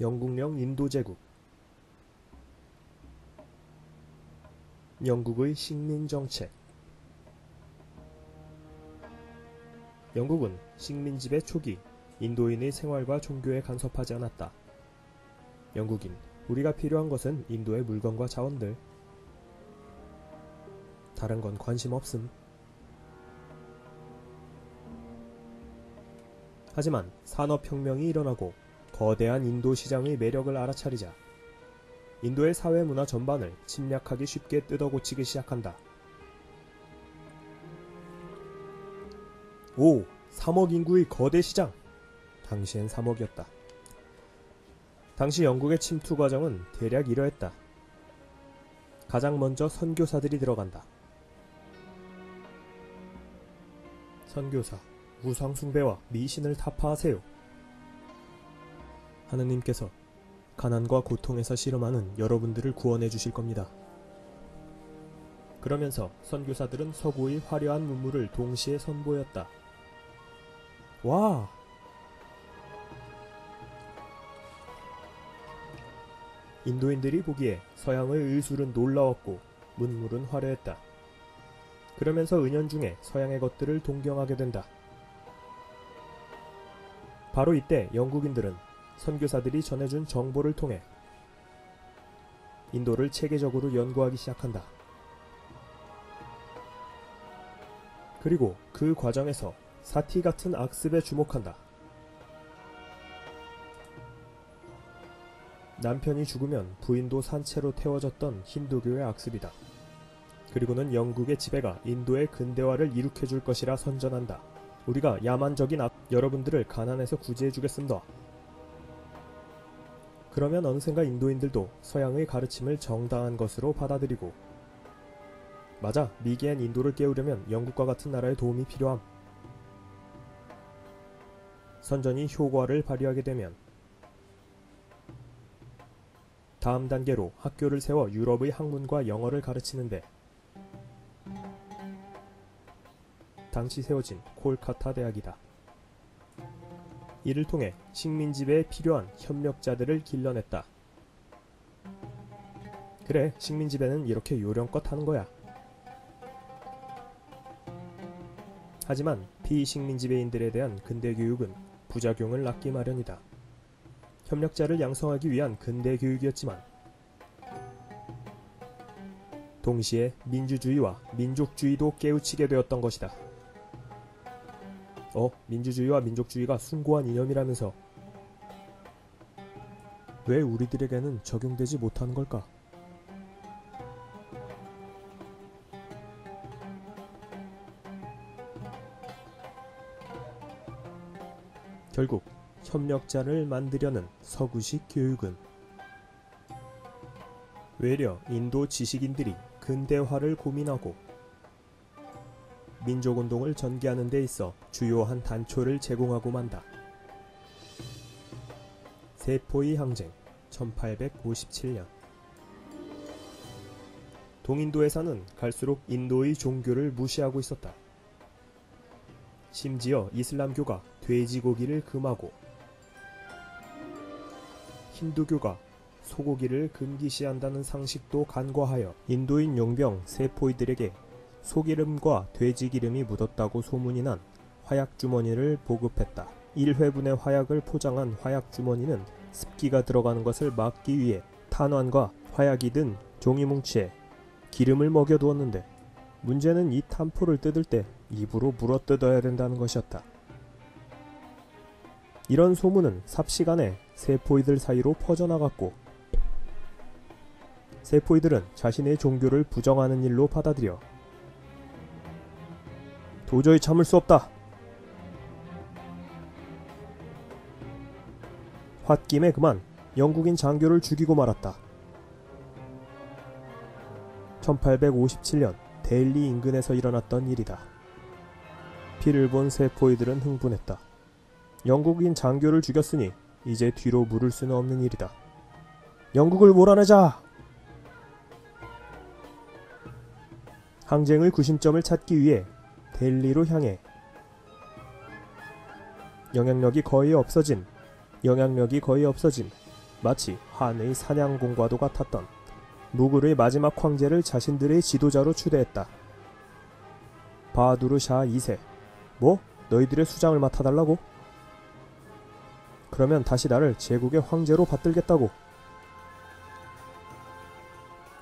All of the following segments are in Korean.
영국령 인도제국. 영국의 식민정책. 영국은 식민지배 초기 인도인의 생활과 종교에 간섭하지 않았다. 영국인, 우리가 필요한 것은 인도의 물건과 자원들. 다른 건 관심 없음. 하지만 산업혁명이 일어나고 거대한 인도 시장의 매력을 알아차리자 인도의 사회문화 전반을 침략하기 쉽게 뜯어고치기 시작한다. 3억 인구의 거대 시장! 당시엔 3억이었다. 당시 영국의 침투 과정은 대략 이러했다. 가장 먼저 선교사들이 들어간다. 선교사, 우상숭배와 미신을 타파하세요. 하느님께서 가난과 고통에서 씨름하는 여러분들을 구원해 주실 겁니다. 그러면서 선교사들은 서구의 화려한 문물을 동시에 선보였다. 와! 인도인들이 보기에 서양의 의술은 놀라웠고 문물은 화려했다. 그러면서 은연중에 서양의 것들을 동경하게 된다. 바로 이때 영국인들은 선교사들이 전해준 정보를 통해 인도를 체계적으로 연구하기 시작한다. 그리고 그 과정에서 사티 같은 악습에 주목한다. 남편이 죽으면 부인도 산채로 태워졌던 힌두교의 악습이다. 그리고는 영국의 지배가 인도의 근대화를 일으켜줄 것이라 선전한다. 우리가 야만적인 여러분들을 가난에서 구제해주겠습니다. 그러면 어느샌가 인도인들도 서양의 가르침을 정당한 것으로 받아들이고, 맞아, 미개한 인도를 깨우려면 영국과 같은 나라의 도움이 필요함. 선전이 효과를 발휘하게 되면 다음 단계로 학교를 세워 유럽의 학문과 영어를 가르치는데 당시 세워진 콜카타 대학이다. 이를 통해 식민지배에 필요한 협력자들을 길러냈다. 그래, 식민지배는 이렇게 요령껏 하는 거야. 하지만 비식민지배인들에 대한 근대교육은 부작용을 낳기 마련이다. 협력자를 양성하기 위한 근대교육이었지만 동시에 민주주의와 민족주의도 깨우치게 되었던 것이다. 민주주의와 민족주의가 숭고한 이념이라면서 왜 우리들에게는 적용되지 못하는 걸까? 결국 협력자를 만들려는 서구식 교육은 외려 인도 지식인들이 근대화를 고민하고 민족운동을 전개하는 데 있어 주요한 단초를 제공하고 만다. 세포의 항쟁 1857년. 동인도에서는 갈수록 인도의 종교를 무시하고 있었다. 심지어 이슬람교가 돼지고기를 금하고 힌두교가 소고기를 금기시한다는 상식도 간과하여 인도인 용병 세포이들에게 소기름과 돼지기름이 묻었다고 소문이 난 화약주머니를 보급했다. 1회분의 화약을 포장한 화약주머니는 습기가 들어가는 것을 막기 위해 탄환과 화약이 든 종이뭉치에 기름을 먹여두었는데 문제는 이 탄포를 뜯을 때 입으로 물어뜯어야 된다는 것이었다. 이런 소문은 삽시간에 세포이들 사이로 퍼져나갔고 세포이들은 자신의 종교를 부정하는 일로 받아들여 도저히 참을 수 없다. 홧김에 그만 영국인 장교를 죽이고 말았다. 1857년 데일리 인근에서 일어났던 일이다. 피를 본 세포이들은 흥분했다. 영국인 장교를 죽였으니 이제 뒤로 물을 수는 없는 일이다. 영국을 몰아내자! 항쟁의 구심점을 찾기 위해 델리로 향해 영향력이 거의 없어진 마치 한의 사냥공과도 같았던 무굴의 마지막 황제를 자신들의 지도자로 추대했다. 바하두르 샤 2세. 뭐? 너희들의 수장을 맡아달라고? 그러면 다시 나를 제국의 황제로 받들겠다고.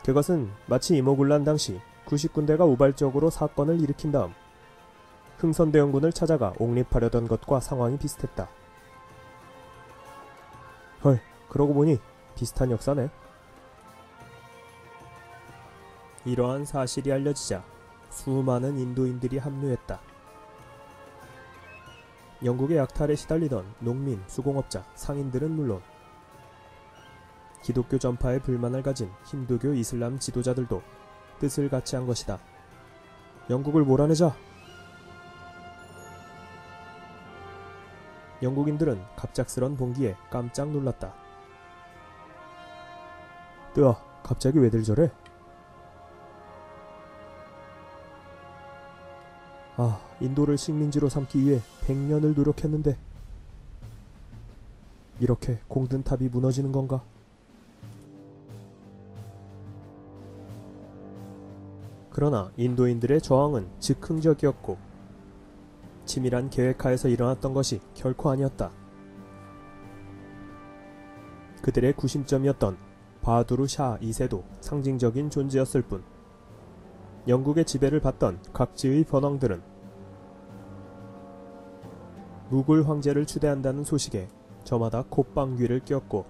그것은 마치 이모군란 당시 90군대가 우발적으로 사건을 일으킨 다음 흥선대원군을 찾아가 옹립하려던 것과 상황이 비슷했다. 헐, 그러고 보니 비슷한 역사네. 이러한 사실이 알려지자 수많은 인도인들이 합류했다. 영국의 약탈에 시달리던 농민, 수공업자, 상인들은 물론 기독교 전파에 불만을 가진 힌두교 이슬람 지도자들도 뜻을 같이 한 것이다. 영국을 몰아내자! 영국인들은 갑작스런 봉기에 깜짝 놀랐다. 뜨아, 갑자기 왜들 저래? 아, 인도를 식민지로 삼기 위해 100년을 노력했는데 이렇게 공든탑이 무너지는 건가? 그러나 인도인들의 저항은 즉흥적이었고 치밀한 계획하에서 일어났던 것이 결코 아니었다. 그들의 구심점이었던 바하두르 샤 2세도 상징적인 존재였을 뿐 영국의 지배를 받던 각지의 번왕들은 무굴 황제를 추대한다는 소식에 저마다 콧방귀를 뀌었고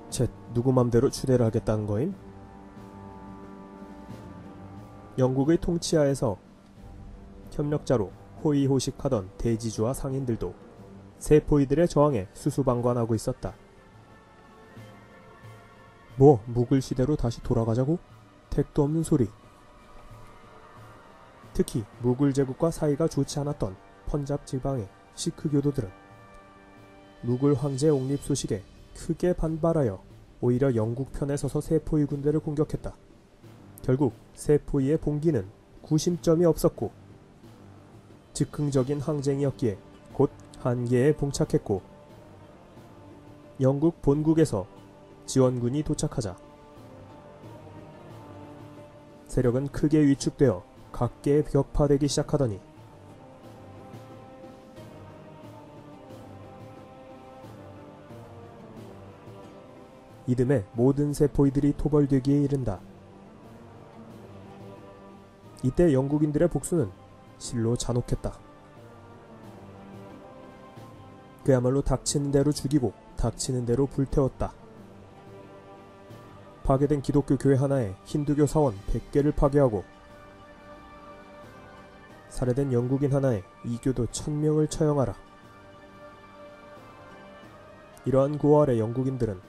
쳇, 누구 맘대로 추대를 하겠다는 거임? 영국의 통치하에서 협력자로 호의호식하던 대지주와 상인들도 세포이들의 저항에 수수방관하고 있었다. 뭐, 무굴 시대로 다시 돌아가자고? 택도 없는 소리. 특히 무굴 제국과 사이가 좋지 않았던 펀잡 지방의 시크 교도들은 무굴 황제 옹립 소식에 크게 반발하여 오히려 영국 편에 서서 세포이 군대를 공격했다. 결국 세포이의 봉기는 구심점이 없었고 즉흥적인 항쟁이었기에 곧 한계에 봉착했고 영국 본국에서 지원군이 도착하자 세력은 크게 위축되어 각계에 격파되기 시작하더니 이듬해 모든 세포이들이 토벌되기에 이른다. 이때 영국인들의 복수는 실로 잔혹했다. 그야말로 닥치는 대로 죽이고 닥치는 대로 불태웠다. 파괴된 기독교 교회 하나에 힌두교 사원 100개를 파괴하고 살해된 영국인 하나에 이교도 1000명을 처형하라. 이러한 구호 아래 영국인들은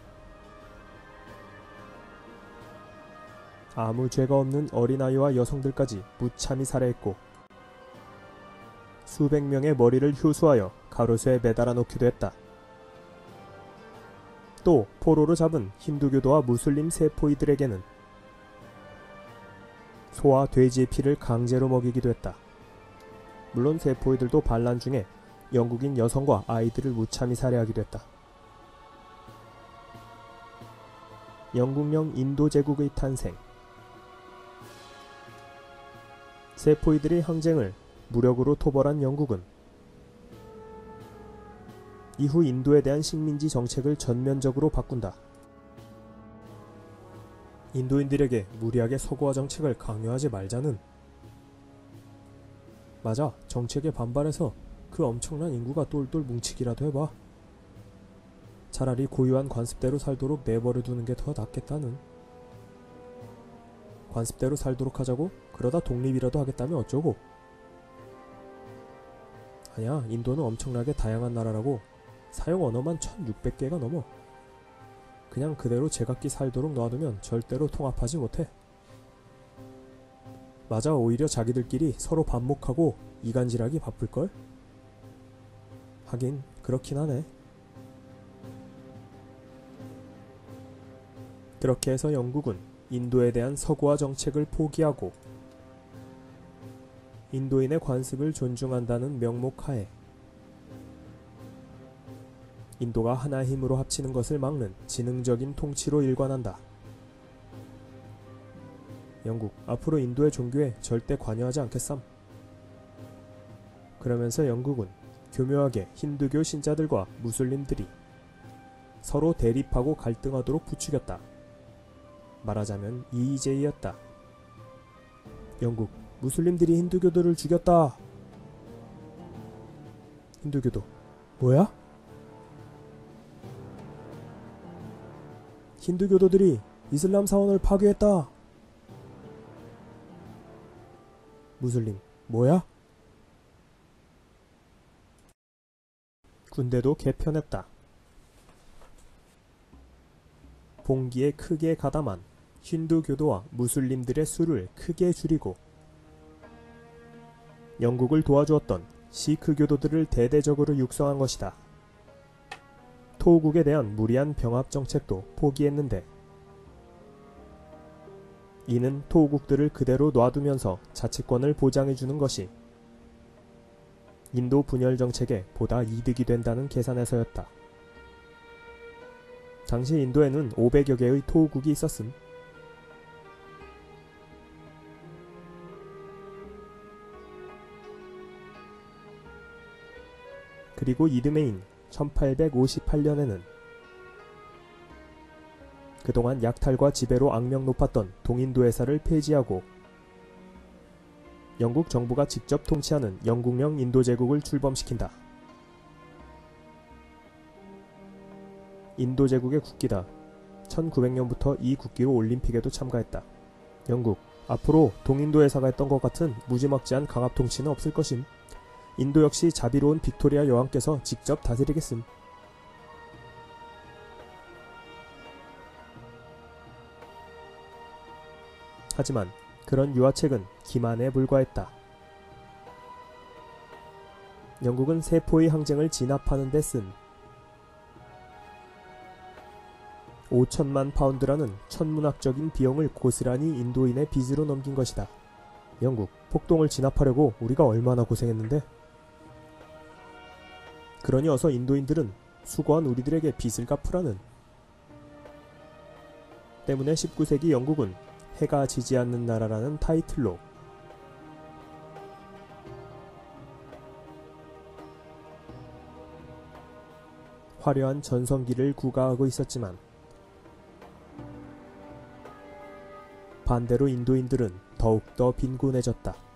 아무 죄가 없는 어린아이와 여성들까지 무참히 살해했고 수백 명의 머리를 효수하여 가로수에 매달아 놓기도 했다. 또 포로로 잡은 힌두교도와 무슬림 세포이들에게는 소와 돼지의 피를 강제로 먹이기도 했다. 물론 세포이들도 반란 중에 영국인 여성과 아이들을 무참히 살해하기도 했다. 영국령 인도 제국의 탄생. 세포이들의 항쟁을 무력으로 토벌한 영국은 이후 인도에 대한 식민지 정책을 전면적으로 바꾼다. 인도인들에게 무리하게 서구화 정책을 강요하지 말자는 맞아, 정책에 반발해서 그 엄청난 인구가 똘똘 뭉치기라도 해봐. 차라리 고유한 관습대로 살도록 내버려 두는 게 더 낫겠다는. 관습대로 살도록 하자고? 그러다 독립이라도 하겠다면 어쩌고? 아니야, 인도는 엄청나게 다양한 나라라고. 사용 언어만 1600개가 넘어. 그냥 그대로 제각기 살도록 놔두면 절대로 통합하지 못해. 맞아, 오히려 자기들끼리 서로 반목하고 이간질하기 바쁠걸? 하긴 그렇긴 하네. 그렇게 해서 영국은 인도에 대한 서구화 정책을 포기하고 인도인의 관습을 존중한다는 명목하에 인도가 하나의 힘으로 합치는 것을 막는 지능적인 통치로 일관한다. 영국, 앞으로 인도의 종교에 절대 관여하지 않겠삼. 그러면서 영국은 교묘하게 힌두교 신자들과 무슬림들이 서로 대립하고 갈등하도록 부추겼다. 말하자면 이의제의였다. 영국, 무슬림들이 힌두교도를 죽였다. 힌두교도, 뭐야? 힌두교도들이 이슬람 사원을 파괴했다. 무슬림, 뭐야? 군대도 개편했다. 봉기에 크게 가담한 힌두교도와 무슬림들의 수를 크게 줄이고 영국을 도와주었던 시크 교도들을 대대적으로 육성한 것이다. 토우국에 대한 무리한 병합 정책도 포기했는데 이는 토우국들을 그대로 놔두면서 자치권을 보장해주는 것이 인도 분열 정책에 보다 이득이 된다는 계산에서였다. 당시 인도에는 500여 개의 토우국이 있었음. 그리고 이듬해인 1858년에는 그동안 약탈과 지배로 악명 높았던 동인도 회사를 폐지하고 영국 정부가 직접 통치하는 영국령 인도제국을 출범시킨다. 인도제국의 국기다. 1900년부터 이 국기로 올림픽에도 참가했다. 영국, 앞으로 동인도 회사가 했던 것 같은 무지막지한 강압 통치는 없을 것임. 인도 역시 자비로운 빅토리아 여왕께서 직접 다스리겠음. 하지만 그런 유화책은 기만에 불과했다. 영국은 세포의 항쟁을 진압하는 데 쓴 5천만 파운드라는 천문학적인 비용을 고스란히 인도인의 빚으로 넘긴 것이다. 영국, 폭동을 진압하려고 우리가 얼마나 고생했는데? 그러니 어서 인도인들은 수고한 우리들에게 빚을 갚으라는. 때문에 19세기 영국은 해가 지지 않는 나라라는 타이틀로 화려한 전성기를 구가하고 있었지만 반대로 인도인들은 더욱더 빈곤해졌다.